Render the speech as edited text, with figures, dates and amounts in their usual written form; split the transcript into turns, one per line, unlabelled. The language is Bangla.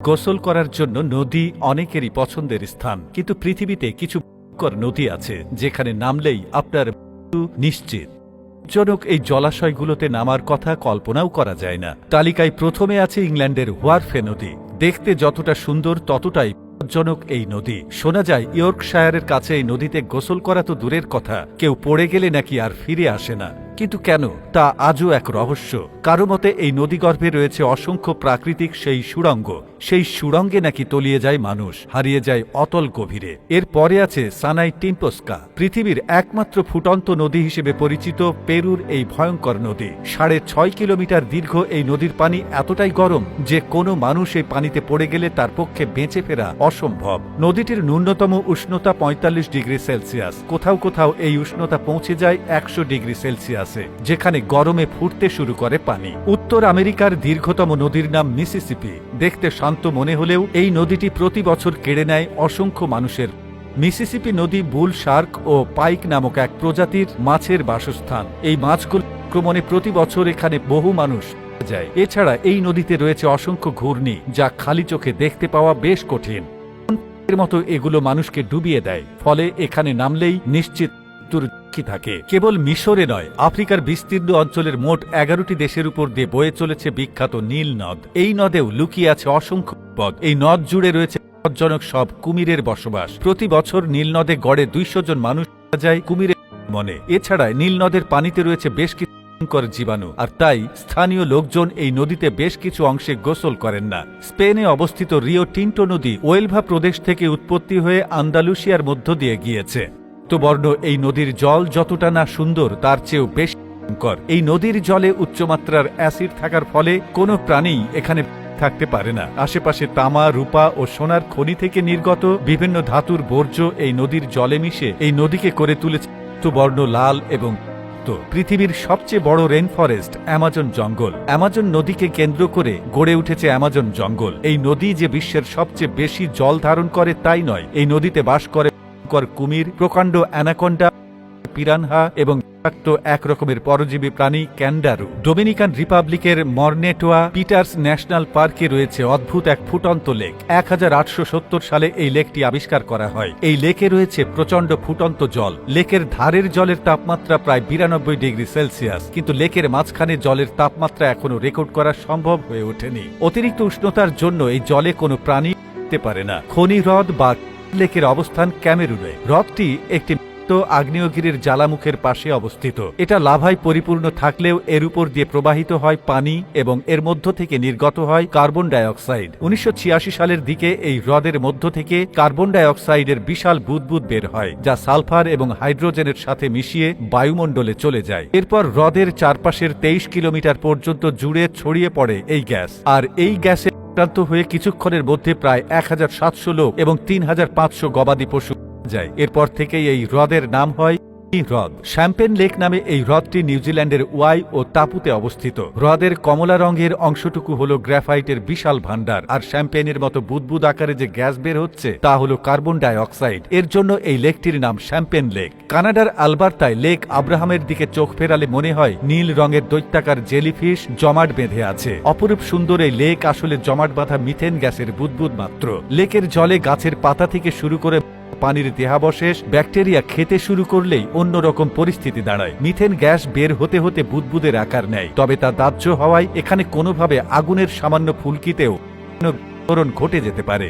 গোসল করার জন্য নদী অনেকেরই পছন্দের স্থান, কিন্তু পৃথিবীতে কিছু নদী আছে যেখানে নামলেই আপনার মৃত্যু নিশ্চিত। জনক এই জলাশয়গুলোতে নামার কথা কল্পনাও করা যায় না। তালিকায় প্রথমে আছে ইংল্যান্ডের হোয়ারফে নদী। দেখতে যতটা সুন্দর ততটাই বিপজ্জনক এই নদী। শোনা যায় ইয়র্কশায়ারের কাছে এই নদীতে গোসল করা তো দূরের কথা, কেউ পড়ে গেলে নাকি আর ফিরে আসে না। কিন্তু কেন, তা আজও এক রহস্য। কারো মতে এই নদীগর্ভে রয়েছে অসংখ্য প্রাকৃতিক সেই সুড়ঙ্গ, সেই সুড়ঙ্গে নাকি তলিয়ে যায় মানুষ, হারিয়ে যায় অতল গভীরে। এর পরে আছে সানাই টিম্পোস্কা, পৃথিবীর একমাত্র ফুটন্ত নদী হিসেবে পরিচিত পেরুর এই ভয়ঙ্কর নদী। 6.5 কিলোমিটার দীর্ঘ এই নদীর পানি এতটাই গরম যে কোনো মানুষ এই পানিতে পড়ে গেলে তার পক্ষে বেঁচে ফেরা অসম্ভব। নদীটির ন্যূনতম উষ্ণতা 45 ডিগ্রি সেলসিয়াস, কোথাও কোথাও এই উষ্ণতা পৌঁছে যায় 100 ডিগ্রি সেলসিয়াস, যেখানে গরমে ফুটতে শুরু করে পানি। উত্তর আমেরিকার দীর্ঘতম নদীর নাম মিসিসিপি। দেখতে শান্ত মনে হলেও এই নদীটি প্রতি বছর কেড়ে নেয় অসংখ্য মানুষের। মিসিসিপি নদী বুল শার্ক ও পাইক নামক এক প্রজাতির মাছের বাসস্থান। এই মাছগুলো আক্রমণে প্রতি বছর এখানে বহু মানুষ যায়। এছাড়া এই নদীতে রয়েছে অসংখ্য ঘূর্ণি, যা খালি চোখে দেখতে পাওয়া বেশ কঠিন। এর মতো এগুলো মানুষকে ডুবিয়ে দেয়, ফলে এখানে নামলেই নিশ্চিত থাকে। কেবল মিশরে নয়, আফ্রিকার বিস্তীর্ণ অঞ্চলের মোট 11টি দেশের উপর দিয়ে বয়ে চলেছে বিখ্যাত নীল নদ। এই নদেও লুকিয়ে আছে অসংখ্য বিপদ। এই নদ জুড়ে রয়েছে বিপজ্জনক সব কুমিরের বসবাস। প্রতি বছর নীল নদে গড়ে 200 জন মানুষ মারা যায় কুমিরের মনে। এছাড়া নীল নদের পানিতে রয়েছে বেশ কিছু ভয়ঙ্কর জীবাণু, আর তাই স্থানীয় লোকজন এই নদীতে বেশ কিছু অংশে গোসল করেন না। স্পেনে অবস্থিত রিও টিন্টো নদী ওয়েলভা প্রদেশ থেকে উৎপত্তি হয়ে আন্দালুসিয়ার মধ্য দিয়ে গিয়েছে। বর্ণ এই নদীর জল যতটা না সুন্দর, তার চেয়েও বেশ ভয়ঙ্কর। এই নদীর জলে উচ্চমাত্রার অ্যাসিড থাকার ফলে কোনো প্রাণী এখানে থাকতে পারে না। আশেপাশে তামা, রূপা ও সোনার খনি থেকে নির্গত বিভিন্ন ধাতুর বর্জ্য এই নদীর জলে মিশে এই নদীকে করে তুলেছে বর্ণ লাল এবং পৃথিবীর সবচেয়ে বড় রেন ফরেস্ট অ্যামাজন জঙ্গল। অ্যামাজন নদীকে কেন্দ্র করে গড়ে উঠেছে অ্যামাজন জঙ্গল। এই নদী যে বিশ্বের সবচেয়ে বেশি জল ধারণ করে তাই নয়, এই নদীতে বাস করে কুমির, প্রকাণ্ড অ্যানাকোন্ডা, পিরানহা এবং এক রকমের পরজীবী প্রাণী ক্যান্ডারু। ডোমিনিকান রিপাবলিকের মরনেটোয়া পিটার্স ন্যাশনাল পার্কে রয়েছে অদ্ভুত এক ফুটন্ত লেক। 1870 সালে এই লেকটি আবিষ্কার করা হয়। এই লেকে রয়েছে প্রচণ্ড ফুটন্ত জল। লেকের ধারের জলের তাপমাত্রা প্রায় 92 ডিগ্রি সেলসিয়াস, কিন্তু লেকের মাঝখানে জলের তাপমাত্রা এখনো রেকর্ড করা সম্ভব হয়ে ওঠেনি। অতিরিক্ত উষ্ণতার জন্য এই জলে কোনো প্রাণী থাকতে পারে না। খনি হ্রদ বা লেকের অবস্থান ক্যামেরুনে। হ্রদটি একটি আগ্নেয়গিরির জ্বালামুখের পাশে অবস্থিত। এটা লাভায় পরিপূর্ণ থাকলেও এর উপর দিয়ে প্রবাহিত হয় পানি এবং এর মধ্য থেকে নির্গত হয় কার্বন ডাইঅক্সাইড। 1986 সালের দিকে এই হ্রদের মধ্য থেকে কার্বন ডাইঅক্সাইডের বিশাল বুদবুদ বের হয়, যা সালফার এবং হাইড্রোজেনের সাথে মিশিয়ে বায়ুমণ্ডলে চলে যায়। এরপর হ্রদের চারপাশের 23 কিলোমিটার পর্যন্ত জুড়ে ছড়িয়ে পড়ে এই গ্যাস, আর এই গ্যাসে আক্রান্ত হয়ে কিছুক্ষণের মধ্যে প্রায় 1700 লোক এবং 3500 গবাদি পশু যায়। এরপর থেকেই এই হ্রদের নাম হয় হ্রদ। শ্যাম্পেন লেক নামে এই হ্রদটি নিউজিল্যান্ডের ওয়াই ও টাপুতে অবস্থিত। হ্রদের কমলা রঙের অংশটুকু হল গ্রাফাইটের বিশাল ভান্ডার, আর শ্যাম্পেনের মতো বুদবুদ আকারে যে গ্যাস বের হচ্ছে তা হল কার্বন ডাইঅক্সাইড। এর জন্য এই লেকটির নাম শ্যাম্পেন লেক। কানাডার আলবার্তায় লেক আব্রাহামের দিকে চোখ ফেরালে মনে হয় নীল রঙের দৈত্যাকার জেলিফিশ জমাট বেঁধে আছে। অপরূপ সুন্দর এই লেক আসলে জমাট বাঁধা মিথেন গ্যাসের বুদবুদ মাত্র। লেকের জলে গাছের পাতা থেকে শুরু করে পানির দেহাবশেষ, ব্যাকটেরিয়া খেতে শুরু করলেই অন্যরকম পরিস্থিতি দাঁড়ায়। মিথেন গ্যাস বের হতে হতে বুদবুদের আকার নেয়, তবে তা দাহ্য হওয়ায় এখানে কোনোভাবে আগুনের সামান্য ফুলকিতেও বিস্ফোরণ ঘটে যেতে পারে।